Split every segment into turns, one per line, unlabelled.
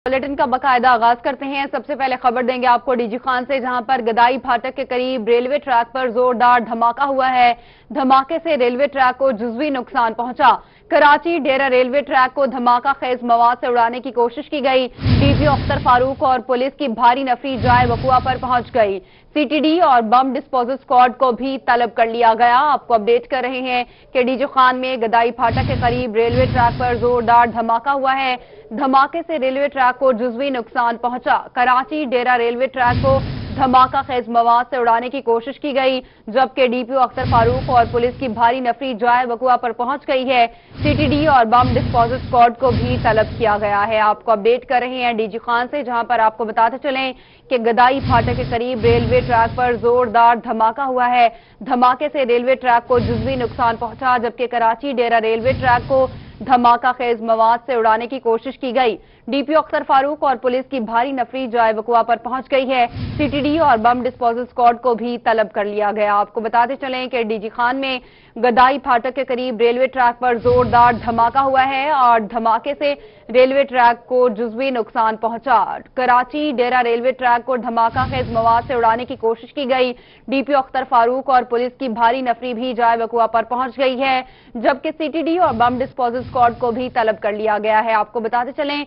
Bulletin का बाकायदा आगाज करते हैं। सबसे पहले खबर देंगे आपको डीजी खान से, जहां पर गदाई फाटक के करीब रेलवे ट्रैक पर जोरदार धमाका हुआ है। धमाके से रेलवे ट्रैक को जुज़वी नुकसान पहुंचा। कराची डेरा रेलवे ट्रैक को धमाका खेज मवाद से उड़ाने की कोशिश की गई। डीजी अख्तर फारूक और पुलिस की भारी नफरी जाए वकुआ पर पहुंच गई। सीटीडी और बम डिस्पोजल स्क्वाड को भी तलब कर लिया गया। आपको अपडेट कर रहे हैं कि डीजी खान में गदाई फाटक के करीब रेलवे ट्रैक पर जोरदार धमाका हुआ है। धमाके से रेलवे ट्रैक को जुज़वी नुकसान पहुंचा। कराची डेरा रेलवे ट्रैक को धमाका खेज मवाद से उड़ाने की कोशिश की गई, जबकि डीपीओ अख्तर फारूक और पुलिस की भारी नफरी जाए वकुआ पर पहुंच गई है। सीटीडी और बम डिस्पोजल स्क्वाड को भी तलब किया गया है। आपको अपडेट कर रहे हैं डीजी खान से, जहां पर आपको बताते चलें कि गदाई फाटक के करीब रेलवे ट्रैक पर जोरदार धमाका हुआ है। धमाके से रेलवे ट्रैक को जुज़वी नुकसान पहुंचा, जबकि कराची डेरा रेलवे ट्रैक को धमाका खेज मवाद से उड़ाने की कोशिश की गई। डीपीओ अख्तर फारूक और पुलिस की भारी नफरी जाए वकुआ पर पहुंच गई है। सीटीडी और बम डिस्पोजल स्क्वाड को भी तलब कर लिया गया। आपको बताते चलें कि डीजी खान में गदाई फाटक के करीब रेलवे ट्रैक पर जोरदार धमाका हुआ है और धमाके से रेलवे ट्रैक को जुज़वी नुकसान पहुंचा। कराची डेरा रेलवे ट्रैक को धमाका खेज मवाद से उड़ाने की कोशिश की गई। डीपीओ अख्तर फारूक और पुलिस की भारी नफरी भी जाए वकुआ पर पहुंच गई है, जबकि सीटीडी और बम डिस्पोजल स्क्वाड को भी तलब कर लिया गया है। आपको बताते चलें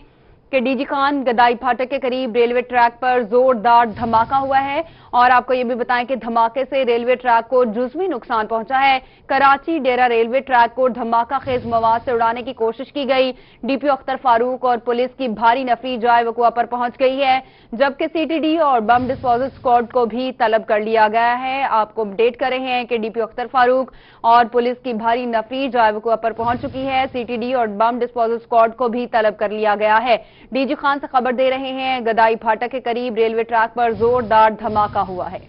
कि डीजी खान गदाई फाटक के करीब रेलवे ट्रैक पर जोरदार धमाका हुआ है और आपको ये भी बताएं कि धमाके से रेलवे ट्रैक को जुज़वी नुकसान पहुंचा है। कराची डेरा रेलवे ट्रैक को धमाका खेज मवाद से उड़ाने की कोशिश की गई। डीपीओ अख्तर फारूक और पुलिस की भारी नफरी जाए वकुआ पर पहुंच गई है, जबकि सीटीडी और बम डिस्पोजल स्क्वाड को भी तलब कर लिया गया है। आपको अपडेट कर रहे हैं कि डीपीओ अख्तर फारूक और पुलिस की भारी नफरी जाए वकुआ पर पहुंच चुकी है। सीटीडी और बम डिस्पोजल स्क्वाड को भी तलब कर लिया गया है। डीजी खान से खबर दे रहे हैं, गदाई फाटक के करीब रेलवे ट्रैक पर जोरदार धमाका हुआ है।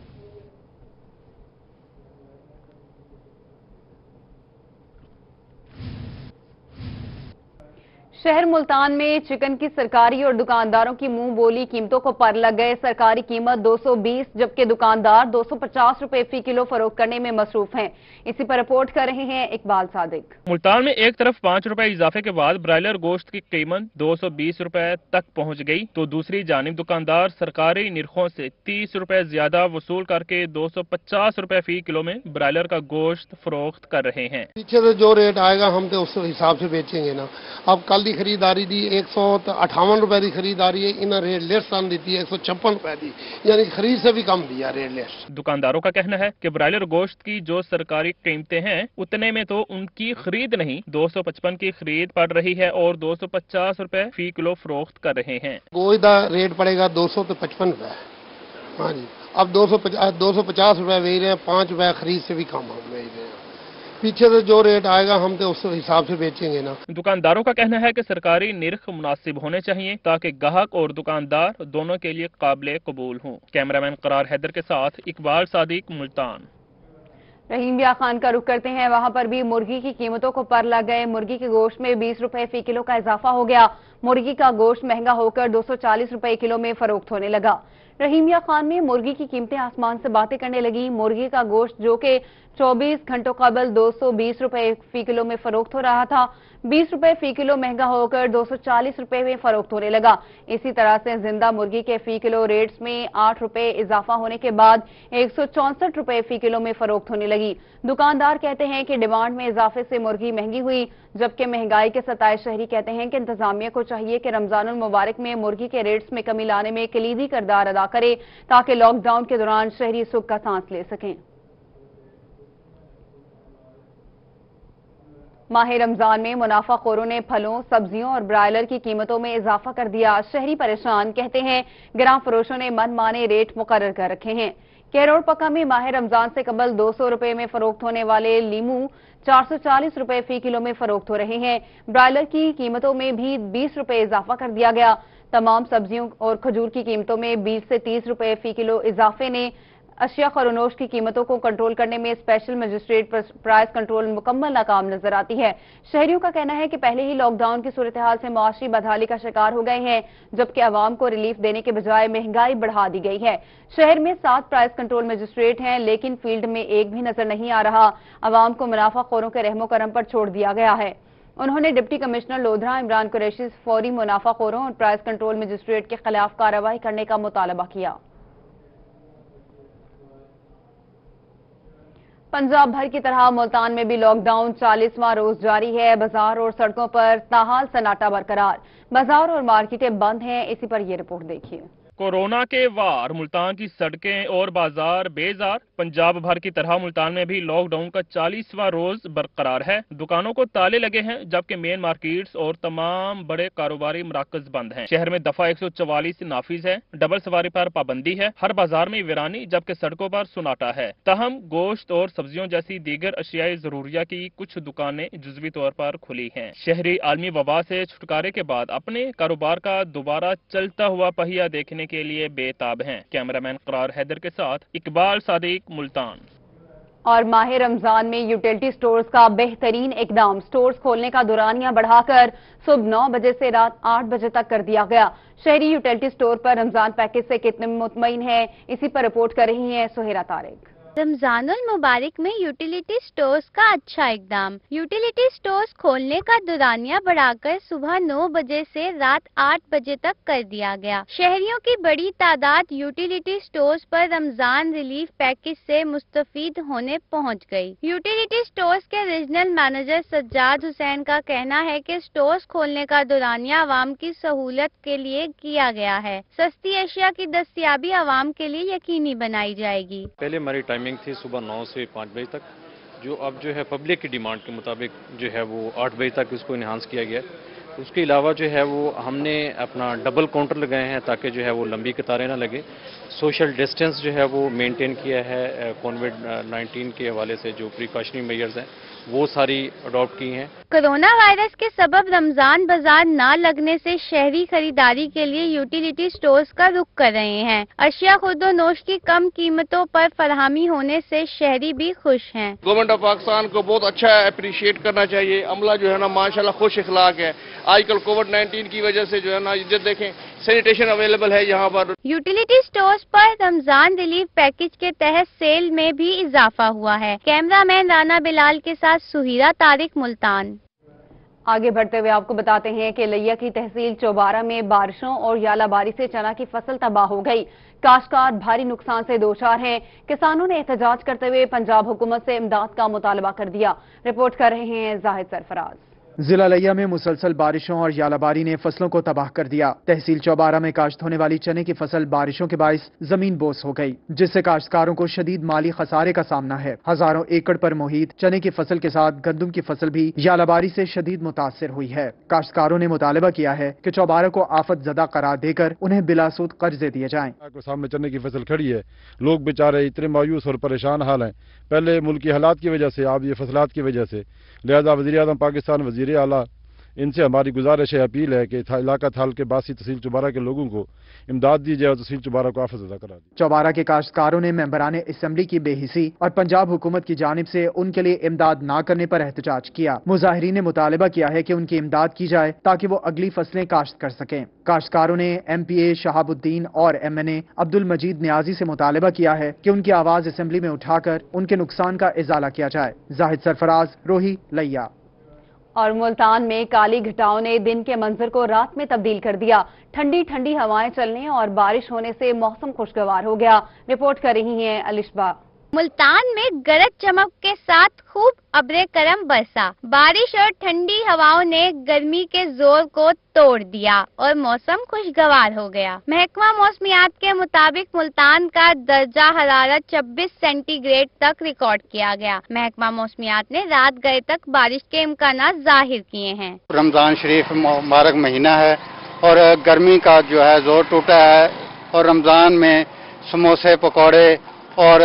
शहर मुल्तान में चिकन की सरकारी और दुकानदारों की मुंह बोली कीमतों को पर लग गए। सरकारी कीमत 220 जबकि दुकानदार 250 रुपए फी किलो फरोख्त करने में मसरूफ हैं। इसी पर रिपोर्ट कर रहे हैं इकबाल सादिक।
मुल्तान में एक तरफ 5 रुपए इजाफे के बाद ब्रायलर गोश्त की कीमत 220 रुपए तक पहुंच गई, तो दूसरी जानिब दुकानदार सरकारी निरखों से 30 रुपए ज्यादा वसूल करके 250 रुपए फी किलो में ब्रायलर का गोश्त फरोख्त कर रहे हैं।
पीछे से जो रेट आएगा हम तो उस हिसाब से बेचेंगे ना। अब कल खरीदारी दी 158 रुपए की खरीदारी है, इन्हें रेट लेस दी थी 156 रुपए दी, यानी खरीद से भी कम दिया रेट लेस।
दुकानदारों का कहना है कि ब्रायलर गोश्त की जो सरकारी कीमतें हैं उतने में तो उनकी खरीद नहीं, 255 की खरीद पड़ रही है और 250 रुपए फी किलो फरोख्त कर रहे हैं।
गोश्त का रेट पड़ेगा 255 रुपए। हाँ जी, अब 250 रुपए बेच रहे हैं, 5 रुपए खरीद से भी कम हम बेच रहे हैं। पीछे से जो रेट आएगा हम तो उस हिसाब से बेचेंगे ना।
दुकानदारों का कहना है कि सरकारी निरख मुनासिब होने चाहिए ताकि ग्राहक और दुकानदार दोनों के लिए काबिल कबूल हों। कैमरामैन करार हैदर के साथ इकबाल सादिक, मुल्तान।
रहीमिया खान का रुख करते हैं, वहां पर भी मुर्गी की कीमतों को पर लग गए। मुर्गी के गोश्त में 20 रुपए फी किलो का इजाफा हो गया। मुर्गी का गोश्त महंगा होकर 240 रुपए किलो में फरोख्त होने लगा। रहीमिया खान में मुर्गी की कीमतें आसमान से बातें करने लगी। मुर्गी का गोश्त जो कि 24 घंटों कबल 220 रुपए फी किलो में फरोख्त हो रहा था, 20 रुपए फी किलो महंगा होकर 240 रुपए में फरोख्त होने लगा। इसी तरह से जिंदा मुर्गी के फी किलो रेट्स में 8 रुपए इजाफा होने के बाद 164 रुपए फी किलो में फरोख्त होने लगी। दुकानदार कहते हैं कि डिमांड में इजाफे से मुर्गी महंगी हुई, जबकि महंगाई के सताए शहरी कहते हैं कि इंतजामिया को चाहिए कि रमजानुल मुबारक में मुर्गी के रेट्स में कमी लाने में कलीदी किरदार अदा करे ताकि लॉकडाउन के दौरान शहरी सुख का सांस ले सकें। माह रमजान में मुनाफाखोरों ने फलों, सब्जियों और ब्रायलर की कीमतों में इजाफा कर दिया। शहरी परेशान कहते हैं गिरां फरोशों ने मनमाने रेट मुकर्रर कर रखे हैं। केरोड़ पक्का में माह रमजान से कबल 200 रुपए में फरोख्त होने वाले लीमू 440 रुपए फी किलो में फरोख्त हो रहे हैं। ब्रायलर की कीमतों में भी 20 रुपए इजाफा कर दिया गया। तमाम सब्जियों और खजूर की कीमतों में 20 से 30 रुपए फी किलो इजाफे ने अशिया खरोनोश की कीमतों को कंट्रोल करने में स्पेशल मजिस्ट्रेट प्राइस कंट्रोल मुकम्मल नाकाम नजर आती है। शहरियों का कहना है कि पहले ही लॉकडाउन की सूरत हाल से मुआशी बदहाली का शिकार हो गए हैं, जबकि आवाम को रिलीफ देने के बजाय महंगाई बढ़ा दी गई है। शहर में 7 प्राइस कंट्रोल मजिस्ट्रेट हैं, लेकिन फील्ड में एक भी नजर नहीं आ रहा। आवाम को मुनाफाखोरों के रहमो करम पर छोड़ दिया गया है। انہوں نے ڈپٹی کمشنر لودھرا عمران قریشی سے فوری منافع خوروں اور پرائز کنٹرول مجسٹریٹ کے خلاف کارروائی کرنے کا مطالبہ کیا۔ پنجاب بھر کی طرح ملتان میں بھی لاک ڈاؤن 40واں روز جاری ہے۔ بازار اور سڑکوں پر تاحال سناٹا برقرار، بازار اور مارکیٹیں بند ہیں۔ اسی پر یہ رپورٹ دیکھیے۔
کورونا کے وار ملتان کی سڑکیں اور بازار بیزار۔ پنجاب بھر کی طرح ملتان میں بھی لاک ڈاؤن کا 40واں روز برقرار ہے۔ دکانوں کو تالے لگے ہیں جبکہ مین مارکیٹس اور تمام بڑے کاروباری مراکز بند ہیں۔ شہر میں دفعہ 144 نافذ ہے، ڈبل سواری پر پابندی ہے۔ ہر بازار میں ویرانی جبکہ سڑکوں پر سناٹا ہے۔ تاہم گوشت اور سبزیوں جیسی دیگر اشیاء ضروریہ کی کچھ دکانیں جزوی طور پر کھلی ہیں۔ شہری عالمی وبا سے چھٹکارے کے بعد اپنے کاروبار کا دوبارہ چلتا ہوا پہیہ دیکھنے کے لیے بے تاب ہیں۔ کیمرامین قرار حیدر کے ساتھ اقبال صادق، ملتان۔
اور ماہ رمضان میں یوٹیلٹی سٹورز کا بہترین اقدام، سٹورز کھولنے کا دورانیہ بڑھا کر صبح 9 بجے سے رات 8 بجے تک کر دیا گیا۔ شہری یوٹیلٹی سٹور پر رمضان پیکج سے کتنے مطمئن ہیں، اسی پر رپورٹ کر رہی ہیں سہیرا طارق۔
رمضان المبارک میں یوٹیلیٹی سٹورز کا اچھا اقدام، یوٹیلیٹی سٹورز کھولنے کا دورانیہ بڑھا کر صبح 9 بجے سے رات 8 بجے تک کر دیا گیا۔ شہریوں کی بڑی تعداد یوٹیلیٹی سٹورز پر رمضان ریلیف پیکج سے مستفید ہونے پہنچ گئی۔ یوٹیلیٹی سٹورز کے ریجنل مینیجر سجاد حسین کا کہنا ہے کہ سٹورز کھولنے کا دورانیہ عوام کی سہولت کے لیے کیا گیا ہے۔ سستی اشیاء کی دستیابی عوام کے لیے یقینی بنائی جائے گی۔
پہلے ہماری ٹائمنگ تھی صبح 9 سے 5 بجے تک، جو اب جو ہے پبلک کی ڈیمانڈ کے مطابق جو ہے وہ 8 بجے تک اس کو انہانس کیا گیا۔ اس کے علاوہ جو ہے وہ ہم نے اپنا ڈبل کاؤنٹر لگائے ہیں تاکہ جو ہے وہ لمبی قطاریں نہ لگے۔ سوشل ڈسٹینس جو ہے وہ مینٹین کیا ہے، کووڈ-19 کے حوالے سے جو پریکاشنری میجرز ہیں وہ ساری اڈاپٹ کی ہیں۔
کورونا وائرس کے سبب رمضان بازار نہ لگنے سے شہری خریداری کے لیے یوٹیلیٹی سٹورز کا رخ کر رہے ہیں۔ اشیاء خود و نوش کی کم قیمتوں پر فراہمی ہونے سے شہری بھی خوش ہیں۔
گورنمنٹ آف پاکستان کو بہت اچھا اپریشیٹ کرنا چاہیے۔ عملہ جو ہے نا ماشاءاللہ خوش اخلاق ہے۔ آج کل کووڈ-19 کی وجہ سے جو ہے نا جب دیکھیں سینیٹیشن اویلیبل ہے یہاں پر۔
یوٹیلیٹی سٹورز پر رمضان ریلیف پیکج کے تحت سیل میں بھی اضافہ ہوا ہے۔ کیمرہ مین رانا بلال کے ساتھ سہیرا طارق، ملتان۔
آگے بڑھتے ہوئے آپ کو بتاتے ہیں کہ لیا کی تحصیل چوبارہ میں بارشوں اور یالہ باری سے چنا کی فصل تباہ ہو گئی۔ کاشتکار بھاری نقصان سے دوچار ہیں۔ کسانوں نے احتجاج کرتے ہوئے پنجاب حکومت سے امداد کا مطالبہ کر دیا۔ رپورٹ کر رہے ہیں زاہد سرفراز۔
ضلع لیا میں مسلسل بارشوں اور یالہ باری نے فصلوں کو تباہ کر دیا۔ تحصیل چوبارہ میں کاشت ہونے والی چنے کی فصل بارشوں کے باعث زمین بوس ہو گئی، جس سے کاشتکاروں کو شدید مالی خسارے کا سامنا ہے۔ ہزاروں ایکڑ پر محیط چنے کی فصل کے ساتھ گندم کی فصل بھی یالہ باری سے شدید متاثر ہوئی ہے۔ کاشتکاروں نے مطالبہ کیا ہے کہ چوبارہ کو آفت زدہ قرار دے کر انہیں بلا سود قرضے دیے جائیں۔
سامنے چنے کی فصل کھڑی ہے، لوگ بیچارے اتنے مایوس اور پریشان حال ہیں، پہلے ملکی حالات کی وجہ سے، اب یہ فصلات کی وجہ سے۔ لہذا وزیر اعظم پاکستان، وزیر اعلیٰ، ان سے ہماری گزارش ہے، اپیل ہے کہ علاقہ تھال کے باسی تحصیل چوبارہ کے لوگوں کو امداد دی جائے اور تحصیل چوبارہ کو آفت زدہ قرار دی۔
چوبارہ کے کاشتکاروں نے ممبران اسمبلی کی بے حسی اور پنجاب حکومت کی جانب سے ان کے لیے امداد نہ کرنے پر احتجاج کیا۔ مظاہرین نے مطالبہ کیا ہے کہ ان کی امداد کی جائے تاکہ وہ اگلی فصلیں کاشت کر سکیں۔ کاشتکاروں نے ایم پی اے شہاب الدین اور ایم این اے عبد المجید نیازی سے مطالبہ کیا ہے کہ ان کی آواز اسمبلی میں اٹھا کر ان کے نقصان کا ازالہ کیا جائے۔ زاہد سرفراز، روہی، لیا۔
اور ملتان میں کالی گھٹاؤں نے دن کے منظر کو رات میں تبدیل کر دیا۔ ٹھنڈی ٹھنڈی ہوائیں چلنے اور بارش ہونے سے موسم خوشگوار ہو گیا۔ رپورٹ کر رہی ہیں الشبا۔
ملتان میں گرج چمک کے ساتھ خوب ابر کرم برسا۔ بارش اور ٹھنڈی ہواؤں نے گرمی کے زور کو توڑ دیا اور موسم خوشگوار ہو گیا۔ محکمہ موسمیات کے مطابق ملتان کا درجہ حرارت 26 سینٹی گریڈ تک ریکارڈ کیا گیا۔ محکمہ موسمیات نے رات گئے تک بارش کے امکانات ظاہر کیے ہیں۔
رمضان شریف مبارک مہینہ ہے اور گرمی کا جو ہے زور ٹوٹا ہے، اور رمضان میں سموسے، پکوڑے اور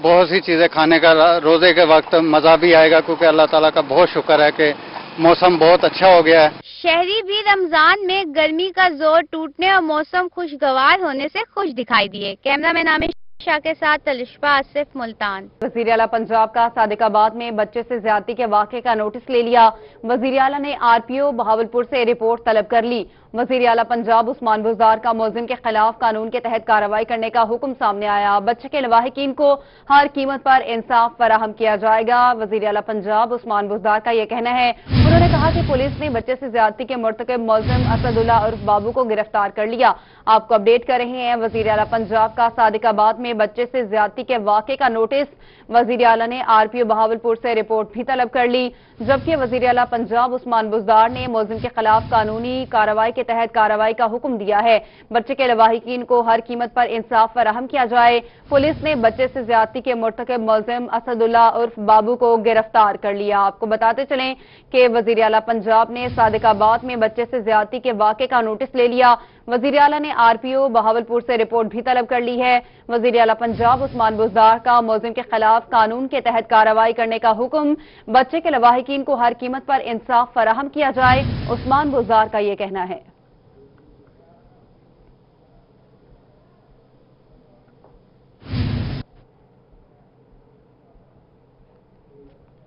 بہت سی چیزیں کھانے کا روزے کے وقت مزہ بھی آئے گا، کیونکہ اللہ تعالیٰ کا بہت شکر ہے کہ موسم بہت اچھا ہو گیا ہے۔
شہری بھی رمضان میں گرمی کا زور ٹوٹنے اور موسم خوشگوار ہونے سے خوش دکھائی دیے۔ کیمرہ مین عامر شاہ کے ساتھ الشبا آصف، ملتان۔
وزیر اعلیٰ پنجاب کا صادق آباد میں بچے سے زیادتی کے واقعے کا نوٹس لے لیا۔ وزیر اعلیٰ نے آر پی او بہاولپور سے رپورٹ طلب کر لی۔ वजीर आला पंजाब उस्मान बुज़दार का मुलजिम के खिलाफ कानून के तहत कार्रवाई करने का हुक्म सामने आया। बच्चे के लवाहिकीन को हर कीमत पर इंसाफ फराहम किया जाएगा। वजीर आला पंजाब उस्मान बुज़दार का यह कहना है। उन्होंने कहा कि पुलिस ने बच्चे से ज्यादती के मुर्तकिब मुलजिम असदुल्ला उर्फ बाबू को गिरफ्तार कर लिया। आपको अपडेट कर रहे हैं वजीर आला पंजाब का सादिकाबाद में बच्चे से ज्यादती के वाक़े का नोटिस। वजीर आला ने आरपीओ बहावलपुर से रिपोर्ट भी तलब कर ली, जबकि वजीर आला पंजाब उस्मान बुज़दार ने मुलजिम के खिलाफ कानूनी कार्रवाई के तहत कार्रवाई का हुक्म दिया है। बच्चे के लवाहिकीन को हर कीमत पर इंसाफ फराहम किया जाए। पुलिस ने बच्चे से ज्यादती के मुर्तकिब मुलजिम असदुल्ला उर्फ बाबू को गिरफ्तार कर लिया। आपको बताते चलें कि वजीर आला पंजाब ने सादिकाबाद में बच्चे से ज्यादती के वाक़े का नोटिस ले लिया। वजीर आला ने आरपीओ बहावलपुर से रिपोर्ट भी तलब कर ली है। वजीर आला पंजाब उस्मान बुज़दार का मुलजिम के खिलाफ कानून के तहत कार्रवाई करने का हुक्म। बच्चे के लवाहिकीन को हर कीमत पर इंसाफ फराहम किया जाए, उस्मान बुज़दार का यह कहना है।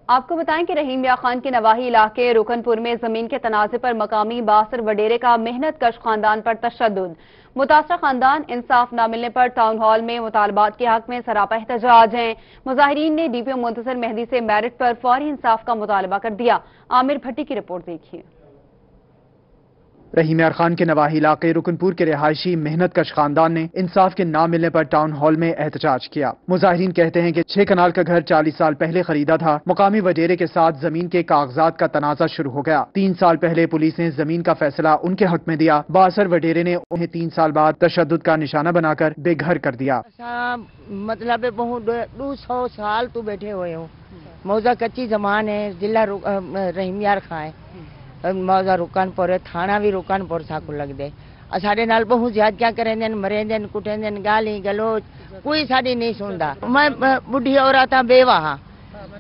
आपको बताएं कि रहीम मियां खान के नवाही इलाके रुकनपुर में जमीन के तनाज़े पर मकामी बासर वडेरे का मेहनत कश खानदान पर तशद्दुद। मुतासरा खानदान इंसाफ न मिलने पर टाउन हॉल में मुतालबात के हक में सरापा एहतजाज हैं। मुजाहिरीन ने डीपीओ मुंतज़िर मेहदी से मेरिट पर फौरी इंसाफ का मुतालबा कर दिया। आमिर भट्टी की रिपोर्ट देखिए।
रहीम मियां खान के नवाही इलाके रुकनपुर के रिहायशी मेहनत कश खानदान ने इंसाफ के ना मिलने पर टाउन हॉल में एहतजाज किया। मुजाहिरीन कहते हैं कि 6 कनाल का घर 40 साल पहले खरीदा था। मुकामी वडेरे के साथ जमीन के कागजात का तनाजा शुरू हो गया। 3 साल पहले पुलिस ने जमीन का फैसला उनके हक में दिया। बासर वडेरे ने उन्हें 3 साल बाद तशद्दुद का निशाना बनाकर बेघर कर दिया।
मतलब बहुत 200 साल तो बैठे हुए हो। मौजा कच्ची जमान है। जिला रहीम मियां खां है। मौजा रुकानपुर है। थाना भी रुकानपुर साकू लग दे। साढ़े नाल बहुत ज्यादा क्या करेंगे, मरेंगे, कुटेंगे, गाली गलोच, कोई साड़ी नहीं सुनता। मैं बुढ़ी औरत हाँ, बेवा हाँ,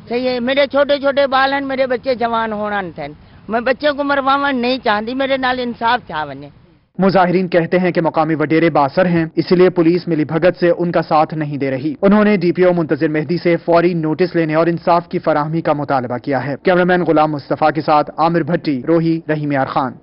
सही है। मेरे छोटे छोटे बाल हैं, मेरे बच्चे जवान होना थे। मैं बच्चे को मरवावा नहीं चाहती, मेरे नाल इंसाफ चाह बने।
मुजाहिरीन कहते हैं कि मकामी वडेरे बासर हैं, इसलिए पुलिस मिली भगत से उनका साथ नहीं दे रही। उन्होंने डीपीओ मुंतज़िर मेहदी से फौरी नोटिस लेने और इंसाफ की फराहमी का मुतालबा किया है। कैमरामैन गुलाम मुस्तफा के साथ आमिर भट्टी, रोही, रहीम मियां खान।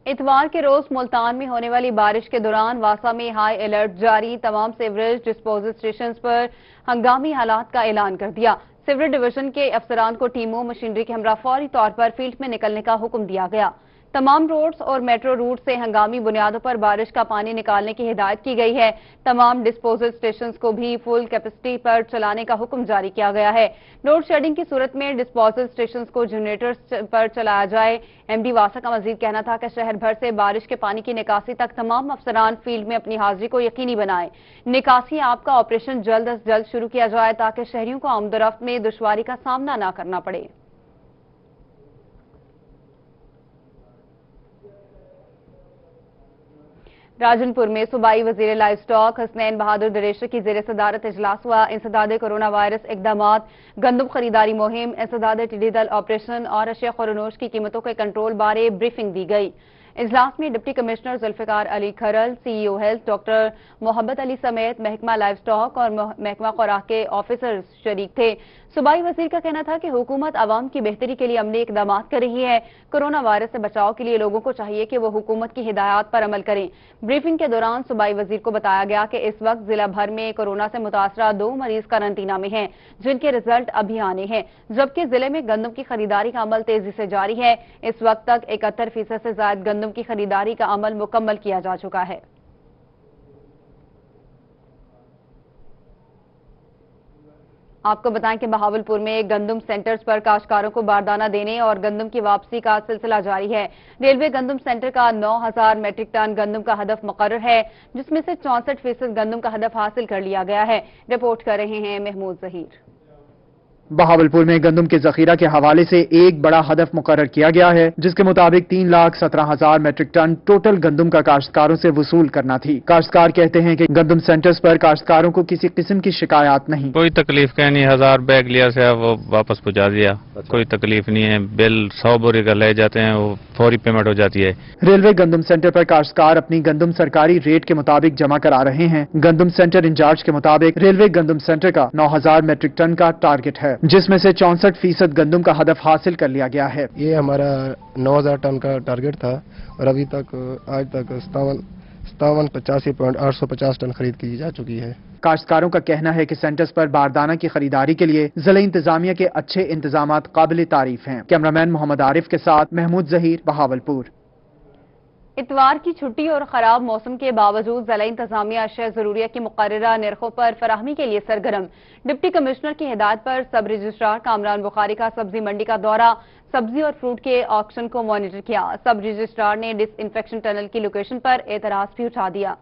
इतवार के रोज मुल्तान में होने वाली बारिश के दौरान वासा में हाई अलर्ट जारी। तमाम सीवरेज डिस्पोजल स्टेशन पर हंगामी हालात का ऐलान कर दिया। सीवरेज डिवीजन के अफसरान को टीमों मशीनरी के हमरा फौरी तौर पर फील्ड में निकलने का हुक्म दिया गया। तमाम रोड्स और मेट्रो रूट से हंगामी बुनियादों पर बारिश का पानी निकालने की हिदायत की गई है। तमाम डिस्पोजल स्टेशंस को भी फुल कैपेसिटी पर चलाने का हुक्म जारी किया गया है। लोड शेडिंग की सूरत में डिस्पोजल स्टेशंस को जनरेटर्स पर चलाया जाए। एमडी वासा का मजीद कहना था कि शहर भर से बारिश के पानी की निकासी तक तमाम अफसरान फील्ड में अपनी हाजिरी को यकीनी बनाएं। निकासी आप का ऑपरेशन जल्द अज जल्द शुरू किया जाए ताकि शहरियों को आमदोरफ्त में दुश्वारी का सामना न करना पड़े। राजनपुर में सूबाई वजीर लाइव स्टॉक हसनैन बहादुर दरेशर की जेर सदारत इजलास हुआ। इंसदाद कोरोना वायरस इकदामात, गंदम खरीदारी मुहिम, इंसदाद टिड्डी दल ऑपरेशन और अशिया खुरनोश की कीमतों के कंट्रोल बारे ब्रीफिंग दी गई। इजलास में डिप्टी कमिश्नर जुल्फिकार अली खरल, सीईओ हेल्थ डॉक्टर मोहब्बत अली समेत महकमा लाइव स्टॉक और महकमा खुराक के ऑफिसर्स शरीक थे। सूबाई वजीर का कहना था कि हुकूमत आवाम की बेहतरी के लिए अमली इकदाम कर रही है। कोरोना वायरस से बचाव के लिए लोगों को चाहिए कि वो हुकूमत की हिदायत पर अमल करें। ब्रीफिंग के दौरान सूबाई वजीर को बताया गया कि इस वक्त जिला भर में कोरोना से मुतासरा 2 मरीज कारंटीना में हैं, जिनके रिजल्ट अभी आने हैं, जबकि जिले में गंदम की खरीदारी का अमल तेजी से जारी है। इस वक्त तक 71% से ज्यादा गंदम की खरीदारी का अमल मुकम्मल किया जा चुका है। आपको बताएं कि बहावलपुर में गंदम सेंटर्स पर काश्तकारों को बारदाना देने और गंदम की वापसी का सिलसिला जारी है। रेलवे गंदम सेंटर का 9000 मेट्रिक टन गंदम का हदफ मुकर्रर है, जिसमें से 64% गंदम का हदफ हासिल कर लिया गया है। रिपोर्ट कर रहे हैं महमूद जहीर।
बहावलपुर में गंदम के जखीरा के हवाले से एक बड़ा हदफ मुकर्रर किया गया है, जिसके मुताबिक 3,17,000 मेट्रिक टन टोटल गंदम का काश्तकारों से वसूल करना थी। काश्तकार कहते हैं कि गंदम सेंटर्स पर काश्तकारों को किसी किस्म की शिकायत नहीं।
कोई तकलीफ का नहीं, 1000 बैग लिया से वो वापस पहुंचा दिया। कोई तकलीफ नहीं है। बिल 100 बोरे का ले जाते हैं, वो फौरी पेमेंट हो जाती है।
रेलवे गंदम सेंटर पर काश्तकार अपनी गंदम सरकारी रेट के मुताबिक जमा करा रहे हैं। गंदम सेंटर इंचार्ज के मुताबिक रेलवे गंदम सेंटर का 9000 मेट्रिक टन का टारगेट है। है, जिसमें से 64% गंदम का हदफ हासिल कर लिया गया है।
ये हमारा 9000 टन का टारगेट था और अभी तक आज तक 87,850 टन खरीद की जा चुकी है।
काश्तकारों का कहना है कि सेंटर्स पर बारदाना की खरीदारी के लिए जिला इंतजामिया के अच्छे इंतजामात काबिल तारीफ हैं। कैमरामैन मोहम्मद आरिफ के साथ महमूद जहीर, बहावलपुर।
इतवार की छुट्टी और खराब मौसम के बावजूद जिला इंतजामिया अशिया जरूरिया की मुकर्ररा निर्खों पर फराहमी के लिए सरगर्म। डिप्टी कमिश्नर की हिदायत पर सब रजिस्ट्रार कामरान बुखारी का सब्जी मंडी का दौरा, सब्जी और फ्रूट के ऑक्शन को मॉनिटर किया। सब रजिस्ट्रार ने डिसइंफेक्शन टनल की लोकेशन पर एतराज भी उठा दिया।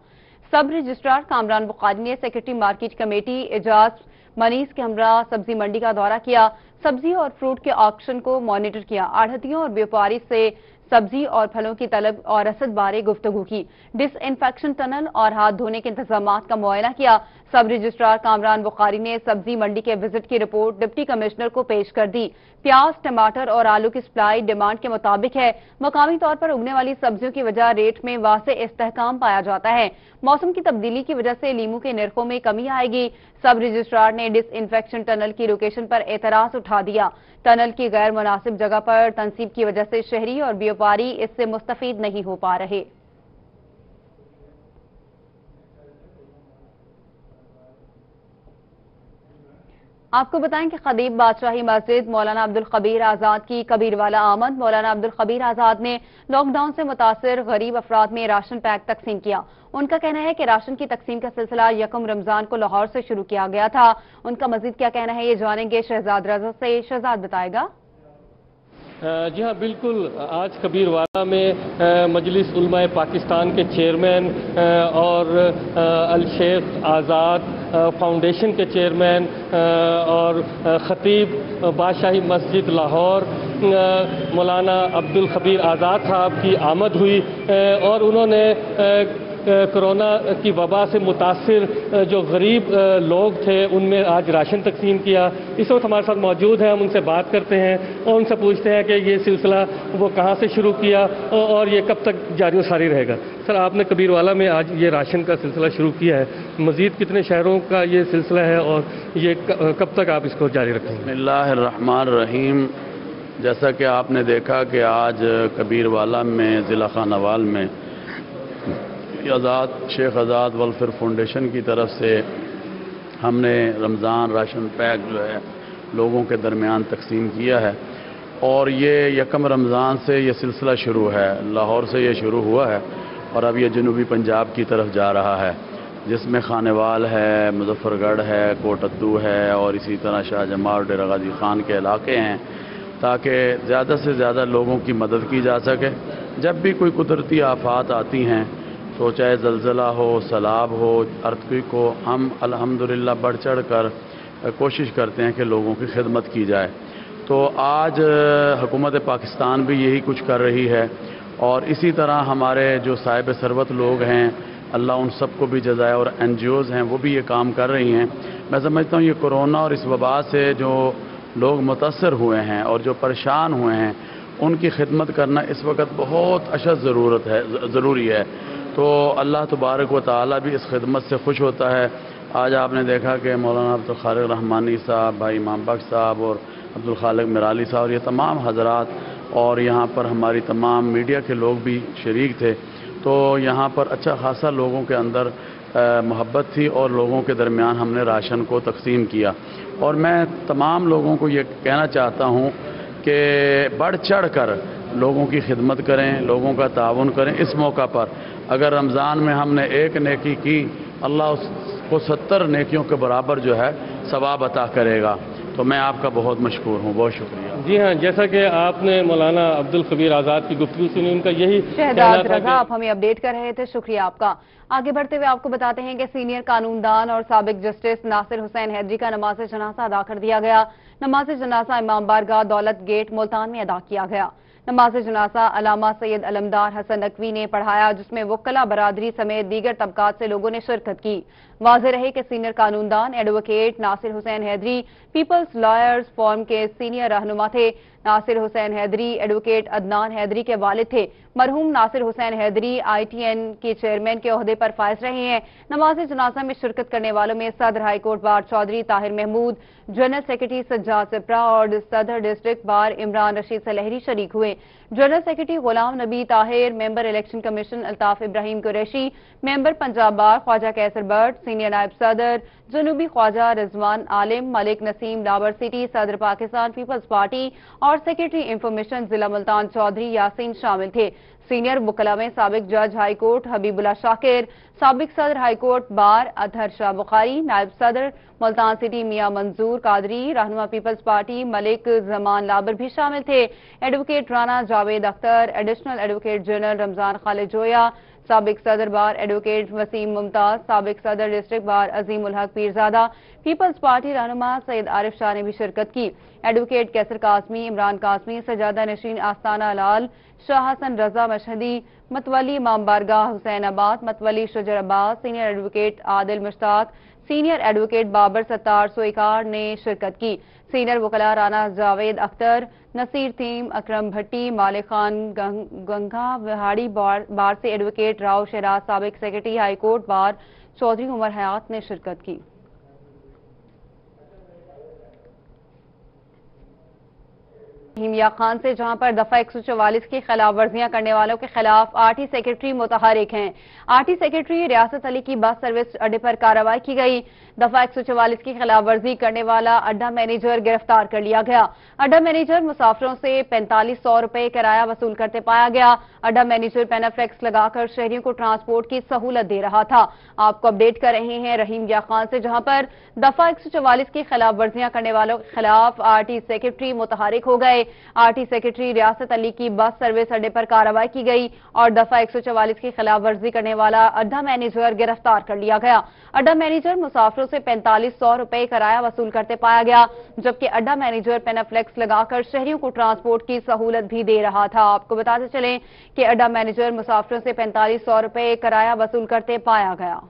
सब रजिस्ट्रार कामरान बुखारी ने सेक्रेटरी मार्केट कमेटी एजाज मनीस के हमरा सब्जी मंडी का दौरा किया, सब्जी और फ्रूट के ऑक्शन को मॉनिटर किया, आढ़तियों और व्यापारी से सब्जी और फलों की तलब और रसद बारे गुफ्तगू की, डिसइंफेक्शन टनल और हाथ धोने के इंतजामात का मुआयना किया। सब रजिस्ट्रार कामरान बुखारी ने सब्जी मंडी के विजिट की रिपोर्ट डिप्टी कमिश्नर को पेश कर दी। प्याज, टमाटर और आलू की सप्लाई डिमांड के मुताबिक है। मकामी तौर पर उगने वाली सब्जियों की वजह रेट में वासे इस्तेहकाम पाया जाता है। मौसम की तब्दीली की वजह से लीमू के निर्खों में कमी आएगी। सब रजिस्ट्रार ने डिसइंफेक्शन टनल की लोकेशन पर एतराज उठा दिया। टनल की गैर मुनासिब जगह पर तनसीब की वजह से शहरी और व्यापारी इससे मुस्तफीद नहीं हो पा रहे। आपको बताएं कि खदीब बादशाही मस्जिद मौलाना अब्दुल खबीर आजाद की कबीरवाला आमद। मौलाना अब्दुल खबीर आजाद ने लॉकडाउन से मुतासिर गरीब अफराद में राशन पैक तकसीम किया। उनका कहना है कि राशन की तकसीम का सिलसिला यकम रमजान को लाहौर से शुरू किया गया था। उनका मजीद क्या कहना है ये जानेंगे शहजाद रजा से। शहजाद बताएगा।
जी हाँ, बिल्कुल। आज कबीरवाला में मजलिस उलमाए पाकिस्तान के चेयरमैन और अल शेख आज़ाद फाउंडेशन के चेयरमैन और खतीब बादशाही मस्जिद लाहौर मौलाना अब्दुल खबीर आज़ाद साहब की आमद हुई और उन्होंने कोरोना की वबा से मुतासिर जो गरीब लोग थे उनमें आज राशन तकसीम किया। इस वक्त हमारे साथ मौजूद हैं, हम उनसे बात करते हैं और उनसे पूछते हैं कि ये सिलसिला वो कहाँ से शुरू किया और ये कब तक जारी और सारी रहेगा। सर, आपने कबीरवाला में आज ये राशन का सिलसिला शुरू किया है, मज़ीद कितने शहरों का ये सिलसिला है और ये कब तक आप इसको जारी रखेंगे?
बिस्मिल्लाहिर्रहमानिर्रहीम। जैसा कि आपने देखा कि आज कबीरवाला में ज़िला खानावाल में शेख आज़ाद वेलफेयर फाउंडेशन की तरफ से हमने रमज़ान राशन पैक जो है लोगों के दरमियान तकसीम किया है और ये यकम रमज़ान से ये सिलसिला शुरू है। लाहौर से ये शुरू हुआ है और अब ये जनूबी पंजाब की तरफ जा रहा है, जिसमें खानेवाल है, मुजफ्फरगढ़ है, कोटद्दू है और इसी तरह शाहजमां और डेरा गाजी खान के इलाके हैं, ताकि ज़्यादा से ज़्यादा लोगों की मदद की जा सके। जब भी कोई कुदरती आफात आती हैं, तो चाहे ज़लज़ला हो, सैलाब हो, अर्थक्वेक हो, हम अल्हम्दुलिल्लाह बढ़ चढ़ कर कोशिश करते हैं कि लोगों की खिदमत की जाए। तो आज हुकूमत पाकिस्तान भी यही कुछ कर रही है और इसी तरह हमारे जो साहिब सरवत लोग हैं, अल्लाह उन सबको भी जज़ाए, और NGOs हैं वो भी ये काम कर रही हैं। मैं समझता हूँ ये कोरोना और इस वबा से जो लोग मुतासर हुए हैं और जो परेशान हुए हैं, उनकी खिदमत करना इस वक्त बहुत अशद ज़रूरी है। तो अल्लाह तबारक व तआला भी इस खिदमत से खुश होता है। आज आपने देखा कि मौलाना अब्दुल खालिक रहमानी साहब, भाई इमाम बख्श साहब और अब्दुल खालिक मिराली साहब और ये तमाम हजरात और यहाँ पर हमारी तमाम मीडिया के लोग भी शरीक थे। तो यहाँ पर अच्छा खासा लोगों के अंदर मोहब्बत थी और लोगों के दरमियान हमने राशन को तकसीम किया। और मैं तमाम लोगों को ये कहना चाहता हूँ कि बढ़ चढ़ कर लोगों की खिदमत करें, लोगों का ताउन करें। इस मौका पर अगर रमज़ान में हमने एक नेकी की, अल्लाह उसको 70 नेकियों के बराबर जो है सवाब अता करेगा। तो मैं आपका बहुत मशकूर हूँ, बहुत शुक्रिया।
जी हाँ, जैसा कि आपने मौलाना अब्दुल खबीर आज़ाद की गुफ्तगू सुनी, उनका यही
शहजाद रजा आप हमें अपडेट कर रहे थे, शुक्रिया आपका। आगे बढ़ते हुए आपको बताते हैं कि सीनियर कानूनदान और साबिक जस्टिस नासिर हुसैन हैदरी का नमाज जनाजा अदा कर दिया गया। नमाज जनाजा इमाम बारगाह दौलत गेट मुल्तान में अदा किया गया। नमाज जनाजा अलामा सैयद अलमदार हसन नकवी ने पढ़ाया, जिसमें वक्ला बरादरी समेत दीगर तबकात से लोगों ने शिरकत की। वाज़ेह रहे कि सीनियर कानूनदान advocate Nasir Hussain Haidri People's Lawyers Forum के सीनियर रहनुमा थे। नासिर हुसैन हैदरी एडवोकेट अदनान हैदरी के वालिद थे। मरहूम नासिर हुसैन हैदरी ITN के चेयरमैन के ओहदे पर फाइज रहे हैं। नमाज जनाजा में शिरकत करने वालों में सदर high court bar Chaudhry Tahir Mahmood, general secretary Sajjad Sipra और सदर डिस्ट्रिक्ट बार इमरान रशीद सलहरी शरीक हुए। General secretary Ghulam Nabi Tahir, member election commission Altaf Ibrahim Qureshi, member Punjab bar Khawaja Qaiser Butt, senior नायब सदर जनूबी ख्वाजा रिजवान आलिम, मलिक नसीम लाबर सिटी, सदर पाकिस्तान पीपल्स पार्टी और सेक्रेटरी इंफॉर्मेशन जिला मुल्तान चौधरी यासीन शामिल थे। सीनियर वकला में साबिक जज हाई कोर्ट हबीबुल्ला शाकिर, साबिक सदर high court bar Athar Shah Bukhari, नायब सदर मुल्तान सिटी मियां मंजूर कादरी, रहनुमा पीपल्स पार्टी मलिक जमान लाबर भी शामिल थे। Advocate Rana Javed Akhtar, additional advocate general Ramzan Khalid Zoya, साबिक सदर बार एडवोकेट वसीम मुमताज, साबिक सदर डिस्ट्रिक्ट बार अजीम उल हक पीरजादा, पीपल्स पार्टी रहनुमा सैयद आरिफ शाह ने भी शिरकत की। एडवोकेट कैसर कासमी, इमरान कासमी, सजादा नशीन आस्ताना लाल, शाह हसन रजा मशहदी, मतवली इमाम बारगाह हुसैनाबाद, मतवली Shujar Abbas, senior advocate Adil Mushtaq, senior advocate Babar Sattar Soikar ने शिरकत की। सीनियर वकला राना जावेद अख्तर, नसीर थीम, अकरम भट्टी, मालिक खान गंगा विहाड़ी बार से एडवोकेट राव शहराज, साबिक secretary high court bar Chaudhary Umar हयात ने शिरकत की। हिमिया खान से जहां पर दफा 144 की खिलाफ वर्जियां करने वालों के खिलाफ RT सेक्रेटरी मुतहरिक हैं। RT सेक्रेटरी रियासत अली की बस सर्विस अड्डे पर कार्रवाई की गई। दफा 144 की खिलाफ वर्जी करने वाला अड्डा मैनेजर गिरफ्तार कर लिया गया। अड्डा मैनेजर मुसाफिरों से 4500 रुपए किराया वसूल करते पाया गया। अड्डा मैनेजर पेनाफ्लेक्स लगाकर शहरियों को ट्रांसपोर्ट की सहूलत दे रहा था। आपको अपडेट कर रहे हैं रहीमिया खान से, जहां पर दफा 144 की खिलाफ वर्जियां करने वालों के खिलाफ RT सेक्रेटरी मुतहरिक हो गए। RT सेक्रेटरी रियासत अली की बस सर्विस अड्डे पर कार्रवाई की गई और दफा 144 की खिलाफ वर्जी करने वाला अड्डा मैनेजर गिरफ्तार कर लिया गया। अड्डा मैनेजर मुसाफिरों से 4500 रुपए किराया वसूल करते पाया गया, जबकि अड्डा मैनेजर पेनाफ्लेक्स लगाकर शहरियों को ट्रांसपोर्ट की सहूलत भी दे रहा था। आपको बताते चलें कि अड्डा मैनेजर मुसाफिरों से 4500 रुपए किराया वसूल करते पाया गया।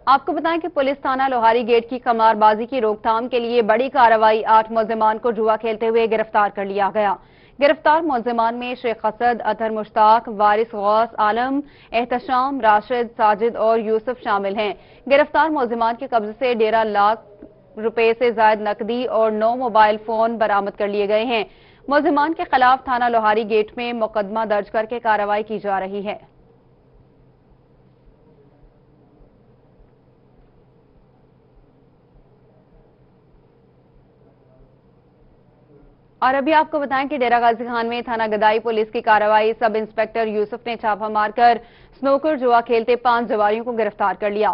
आपको बताएं कि पुलिस थाना लोहारी गेट की कमारबाजी की रोकथाम के लिए बड़ी कार्रवाई, 8 मुल्जिमान को जुआ खेलते हुए गिरफ्तार कर लिया गया। गिरफ्तार मुल्जिमान में शेख असद, अतहर मुश्ताक, वारिस गौस आलम, एहतशाम, राशिद, साजिद और यूसुफ शामिल हैं। गिरफ्तार मुल्जिमान के कब्जे से 1.5 लाख रुपए से ज्यादा नकदी और 9 मोबाइल फोन बरामद कर लिए गए हैं। मुल्जिमान के खिलाफ थाना लोहारी गेट में मुकदमा दर्ज करके कार्रवाई की जा रही है। और अभी आपको बताएं कि डेरा गाजी खान में थाना गदाई पुलिस की कार्रवाई, सब इंस्पेक्टर यूसुफ ने छापा मारकर स्नोकर जुआ खेलते 5 जवारियों को गिरफ्तार कर लिया।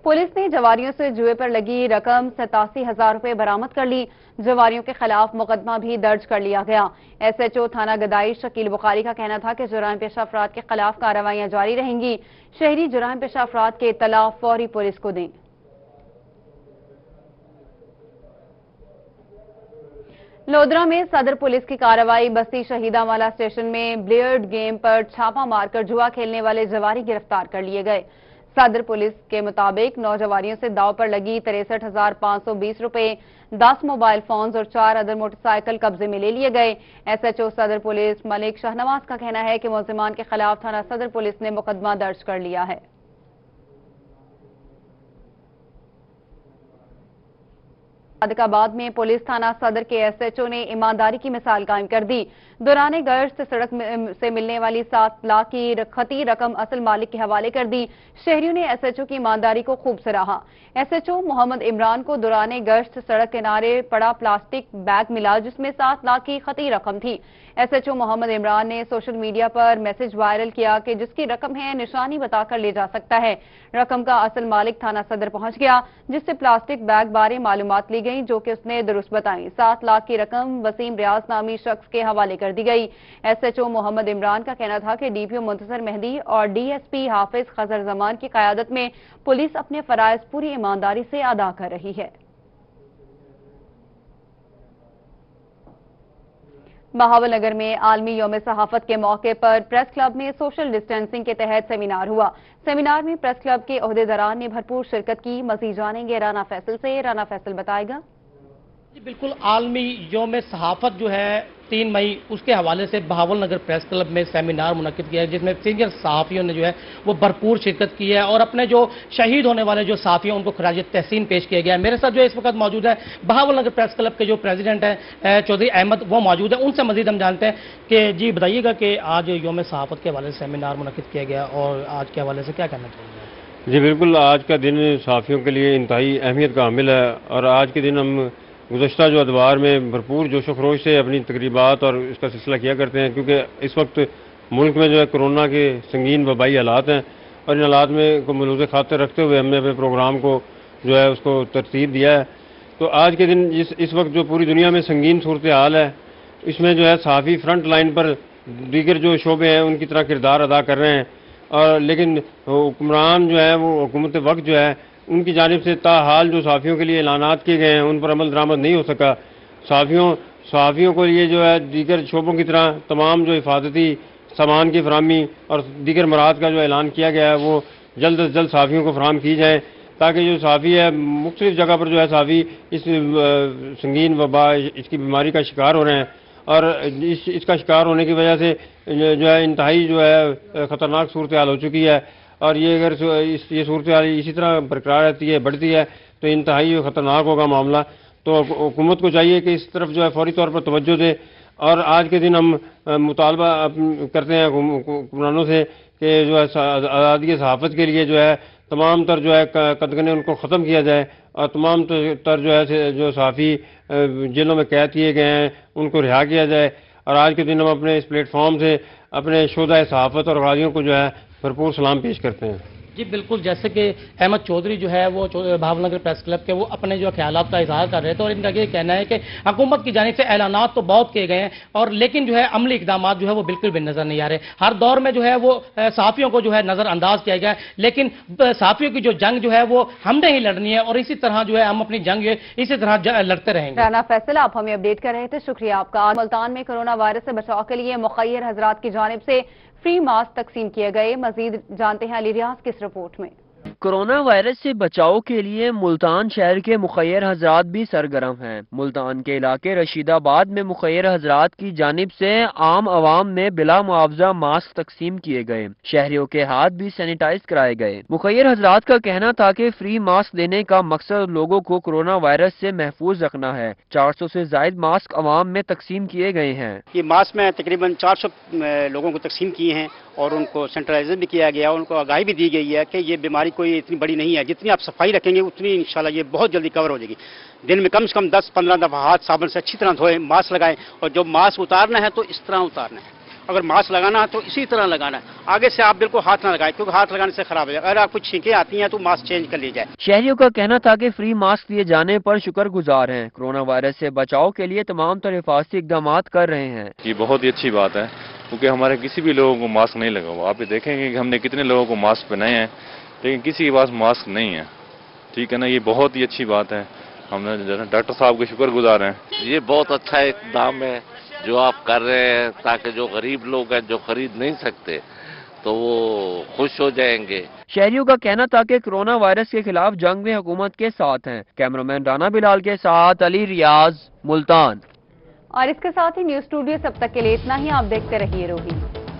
पुलिस ने जवारियों से जुए पर लगी रकम 87,000 रुपए बरामद कर ली। जवारियों के खिलाफ मुकदमा भी दर्ज कर लिया गया। SHO थाना गदाई शकील बुखारी का कहना था कि जुराम पेशा अफराद के खिलाफ कार्रवाइयां जारी रहेंगी। शहरी जुराम पेशा अफराद के इत्तला फौरी पुलिस को दें। लोधरा में सदर पुलिस की कार्रवाई, बस्ती शहीदावाला स्टेशन में ब्लियर्ड गेम पर छापा मारकर जुआ खेलने वाले जवारी गिरफ्तार कर लिए गए। सदर पुलिस के मुताबिक 9 जवारियों से दाव पर लगी 63,520 रुपए, 10 मोबाइल फोन्स और 4 अदर मोटरसाइकिल कब्जे में ले लिए गए। SHO सदर पुलिस मलिक शाहनवाज का कहना है कि मुल्जिमान के खिलाफ थाना सदर पुलिस ने मुकदमा दर्ज कर लिया है। सादिकाबाद में पुलिस थाना सदर के SHO ने ईमानदारी की मिसाल कायम कर दी। दौरान गश्त सड़क से मिलने वाली 7 लाख की खती रकम असल मालिक के हवाले कर दी। शहरियों ने SHO की ईमानदारी को खूब सराहा। SHO मोहम्मद इमरान को दौरान गश्त सड़क किनारे पड़ा प्लास्टिक बैग मिला, जिसमें 7 लाख की खती रकम थी। SHO मोहम्मद इमरान ने सोशल मीडिया पर मैसेज वायरल किया कि जिसकी रकम है निशानी बताकर ले जा सकता है। रकम का असल मालिक थाना सदर पहुंच गया, जिससे प्लास्टिक बैग बारे मालूमात ली गई, जो कि उसने दुरुस्त बताई। 7 लाख की रकम वसीम रियाज नामी शख्स के हवाले कर दी गई। SHO मोहम्मद इमरान का कहना था कि DPO मुंतजर मेहदी और DSP हाफिज खजर जमान की क़यादत में पुलिस अपने फराइज पूरी ईमानदारी से अदा कर रही है। बहावल नगर में आलमी यौम सहाफत के मौके पर प्रेस क्लब में सोशल डिस्टेंसिंग के तहत सेमिनार हुआ। सेमिनार में प्रेस क्लब के ओहदेदारान ने भरपूर शिरकत की। मजीद जानेंगे राना फैसल से। राना फैसल बताएगा।
बिल्कुल, आलमी यौम सहाफत जो है 3 मई, उसके हवाले से बहावल नगर प्रेस क्लब में सेमिनार मुनक्किद किया है, जिसमें सीनियर सहाफ़ियों ने जो है वो भरपूर शिरकत की है और अपने जो शहीद होने वाले जो सहाफ़ी हैं उनको खराज तहसीन पेश किया गया है। मेरे साथ जो इस वक्त मौजूद है बहावल नगर प्रेस क्लब के जो प्रेसिडेंट हैं चौधरी अहमद, वो मौजूद है। उनसे मजीद हम जानते हैं कि जी बताइएगा कि आज यौम सहाफत के हवाले से सेमिनार मुनक्किद किया गया और आज के हवाले से क्या कहना चाहिए?
जी बिल्कुल, आज का दिन सहाफ़ियों के लिए इंतहाई अहमियत का हामिल है और आज के दिन हम गुज़श्ता जो अदवार में भरपूर जोश व खरोश से अपनी तकरीबात और इसका सिलसिला किया करते हैं, क्योंकि इस वक्त मुल्क में जो है कोरोना के संगीन वबाई हालात हैं और इन हालात में को मलूज़ खातिर रखते हुए हमने अपने प्रोग्राम को जो है उसको तरतीब दिया है। तो आज के दिन इस वक्त जो पूरी दुनिया में संगीन सूरत हाल है, इसमें जो है सहाफ़ी फ्रंट लाइन पर दीगर जो शोबे हैं उनकी तरह किरदार अदा कर रहे हैं और लेकिन हुक्मरान जो है वो हुकूमत वक्त जो है उनकी जानिब से ताहाल जो सहाफ़ियों के लिए ऐलानात किए गए हैं उन पर अमल दरामद नहीं हो सका। सहाफ़ियों को लिए जो है दीगर शोबों की तरह तमाम जो हिफाजती सामान की फराहमी और दीगर मराहत का जो ऐलान किया गया है वो जल्द अज जल्द सहाफ़ियों को फराहम की जाए, ताकि जो सहाफ़ी है मुख्तलिफ जगह पर जो है सहाफ़ी इस संगीन वबा इसकी बीमारी का शिकार हो रहे हैं और इसका शिकार होने की वजह से जो है इंतहाई जो है ख़तरनाक सूरत हाल हो चुकी है और ये अगर ये सूरत हाल इसी तरह बरकरार रहती है, बढ़ती है तो इंतहाई ख़तरनाक होगा मामला। तो हुकूमत को चाहिए कि इस तरफ जो है फौरी तौर पर तवज्जो दे और आज के दिन हम मुतालबा करते हैं हुक्मरानों से कि जो है आज़ादी सहाफ़त के लिए जो है तमाम तर जो है कदगने उनको ख़त्म किया जाए और तमाम तर जो है जो सहाफ़ी जेलों में कैद किए गए हैं उनको रिहा किया जाए। और आज के दिन हम अपने इस प्लेटफॉर्म से अपने शोधा सहाफ़त और गाज़ियों को जो है भरपूर सलाम पेश करते हैं।
जी बिल्कुल, जैसे कि अहमद चौधरी जो है वो बहावल नगर प्रेस क्लब के वो अपने जो ख्यालात का इजहार कर रहे थे और इनका ये कहना है कि हुकूमत की जानिब से ऐलानात तो बहुत किए गए हैं और लेकिन जो है अमली इकदाम जो है वो बिल्कुल भी नजर नहीं आ रहे। हर दौर में जो है वो सहाफ़ियों को जो है नजरअंदाज किया गया है, लेकिन सहाफ़ियों की जो जंग जो है वो हमने ही लड़नी है और इसी तरह जो है हम अपनी जंग इसी तरह लड़ते रहेंगे।
राना फैसल, आप हमें अपडेट कर रहे थे, शुक्रिया आपका। मुल्तान में कोरोना वायरस से बचाव के लिए मुखय्यर हजरात की जानिब से फ्री मास्क तकसीम किए गए। मजीद जानते हैं अली रियाज की इस रिपोर्ट में।
कोरोना वायरस से बचाव के लिए मुल्तान शहर के मुखय्यर हजरात भी सरगर्म हैं। मुल्तान के इलाके रशीदाबाद में मुखय्यर हजरात की जानिब से आम आवाम में बिला मुआवजा मास्क तकसीम किए गए। शहरियों के हाथ भी सैनिटाइज कराए गए। मुखय्यर हजरात का कहना था कि फ्री मास्क देने का मकसद लोगों को कोरोना वायरस से महफूज रखना है। 400 से ज्यादा मास्क आवाम में तकसीम किए गए हैं।
ये मास्क में तकरीबन 400 लोगों को तकसीम किए हैं और उनको सैनिटाइजर भी किया गया, उनको आगाही भी दी गई है कि ये बीमारी कोई इतनी बड़ी नहीं है, जितनी आप सफाई रखेंगे उतनी इंशाल्लाह ये बहुत जल्दी कवर हो जाएगी। दिन में कम से कम 10-15 दफा हाथ साबुन से अच्छी तरह धोएं, मास्क लगाएं और जो मास्क उतारना है तो इस तरह उतारना है, अगर मास्क लगाना है तो इसी तरह लगाना है। आगे से आप बिल्कुल हाथ ना लगाएं क्योंकि हाथ लगाने से खराब हो जाएगा। अगर आपको छींकें आती हैं तो मास्क चेंज कर ली जाए।
शहरियों का कहना था कि फ्री मास्क दिए जाने पर शुक्रगुजार हैं। कोरोना वायरस से बचाव के लिए तमाम तरह हिफाजती इकदाम कर रहे हैं।
ये बहुत ही अच्छी बात है क्योंकि हमारे किसी भी लोगों को मास्क नहीं लगा हुआ। आप ये देखेंगे कि हमने कितने लोगों को मास्क पहनाए हैं लेकिन किसी के पास मास्क नहीं है। ठीक है ना, ये बहुत ही अच्छी बात है। हमने डॉक्टर साहब के शुक्रगुजार हैं।
ये बहुत अच्छा इक़दाम है जो आप कर रहे हैं ताकि जो गरीब लोग हैं जो खरीद नहीं सकते तो वो खुश हो जाएंगे।
शहरियों का कहना था कि कोरोना वायरस के खिलाफ जंग में हुकूमत के साथ हैं। कैमरामैन राना बिलाल के साथ अली रियाज, मुल्तान।
और इसके साथ ही न्यूज स्टूडियो से अब तक के लिए इतना ही। आप देखते रहिए रोही।